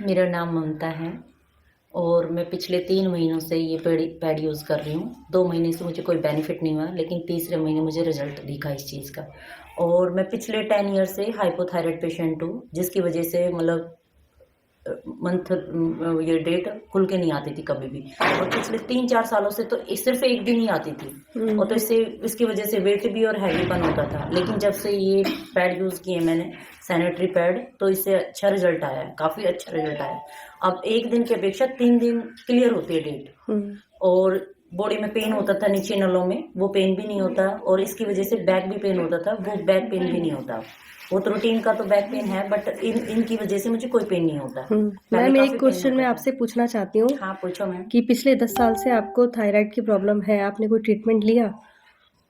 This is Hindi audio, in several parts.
मेरा नाम ममता है और मैं पिछले 3 महीनों से ये पैड यूज़ कर रही हूँ। 2 महीने से मुझे कोई बेनिफिट नहीं हुआ, लेकिन तीसरे महीने मुझे रिज़ल्ट दिखा इस चीज़ का। और मैं पिछले 10 ईयर से हाइपोथायरॉइड पेशेंट हूँ, जिसकी वज़ह से मतलब ये डेट खुल के नहीं आती थी कभी भी। और पिछले 3-4 सालों से तो सिर्फ़ 1 दिन ही आती थी और तो इसकी वज़ह से वेट भी और हैवीपन होता था। लेकिन जब से ये पैड यूज़ किए मैंने, सैनिटरी पैड, तो इससे अच्छा रिज़ल्ट आया है, काफ़ी अच्छा रिज़ल्ट आया है। अब 1 दिन की अपेक्षा 3 दिन क्लियर होती है डेट। और बॉडी में पेन होता था नीचे नलों में, वो पेन भी नहीं होता और इसकी वज़ह से बैक भी पेन होता था, वो बैक पेन भी नहीं होता। वो तो रूटीन का तो बैक पेन है, बट इनकी वज़ह से मुझे कोई पेन नहीं होता। मैम, एक क्वेश्चन मैं आपसे पूछना चाहती हूँ। हाँ, पूछो मैम। कि पिछले 10 साल से आपको थायराइड की प्रॉब्लम है, आपने कोई ट्रीटमेंट लिया?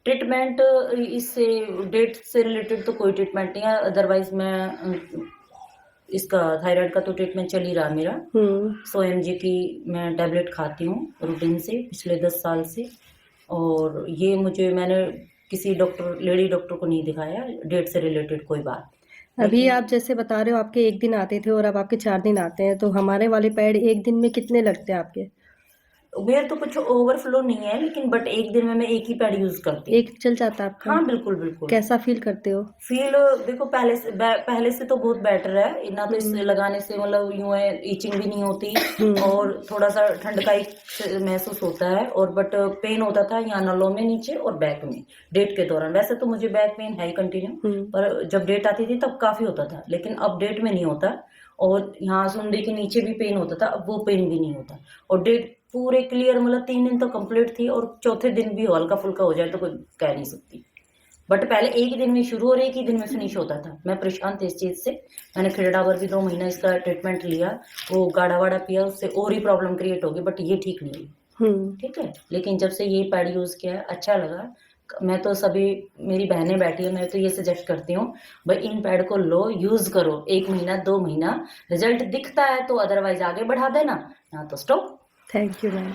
ट्रीटमेंट इससे डेट से रिलेटेड तो कोई ट्रीटमेंट नहीं है, अदरवाइज़ मैं इसका थायराइड का तो ट्रीटमेंट चल ही रहा है मेरा। 100 mg की मैं टैबलेट खाती हूँ रूटीन से पिछले 10 साल से। और ये मैंने किसी लेडी डॉक्टर को नहीं दिखाया, डेट से रिलेटेड कोई बात। अभी आप जैसे बता रहे हो आपके 1 दिन आते थे और अब आपके 4 दिन आते हैं, तो हमारे वाले पैड 1 दिन में कितने लगते हैं आपके? मेरा तो कुछ ओवरफ्लो नहीं है, लेकिन बट 1 दिन में मैं 1 ही पैड यूज़ करती हूँ। 1 चल जाता है आपका? हाँ, बिल्कुल, बिल्कुल। कैसा फ़ील करते हो? फ़ील देखो पहले से तो बहुत बेटर है। ना तो इसे लगाने से मतलब यूँ है इचिंग भी नहीं होती और थोड़ा-सा ठंड का एक महसूस होता है। और बट पेन होता था यहाँ नलों में नीचे और बैक में, डेट के दौरान। वैसे तो मुझे बैक पेन है ही कंटिन्यू, पर जब डेट आती थी तब काफ़ी होता था, लेकिन अब डेट में नहीं होता। और यहाँ सुंडी के नीचे भी पेन होता था, अब वो पेन भी नहीं होता। और डेट पूरे क्लियर मतलब 3 दिन तो कंप्लीट थी और चौथे दिन भी हल्का-फुल्का हो जाए तो कोई कह नहीं सकती। बट पहले 1 दिन में शुरू और 1 ही दिन में फिनिश होता था। मैं परेशान थी इस चीज़ से। मैंने खिरडावर भी 2 महीना इसका ट्रीटमेंट लिया, वो गाढ़ा-वाढ़ा पिया, उससे और ही प्रॉब्लम क्रिएट हो गई, बट ये ठीक नहीं हुई। ठीक है? लेकिन जब से ये पैड यूज़ किया है, अच्छा लगा। मैं तो सभी मेरी बहनें बैठी हैं, मैं तो ये सजेस्ट करती हूँ, भई इन पैड को लो, यूज़ करो 1 महीना, 2 महीना, रिज़ल्ट दिखता है तो अदरवाइज़ आगे बढ़ा देना, ना तो स्टॉप। Thank you ma'am.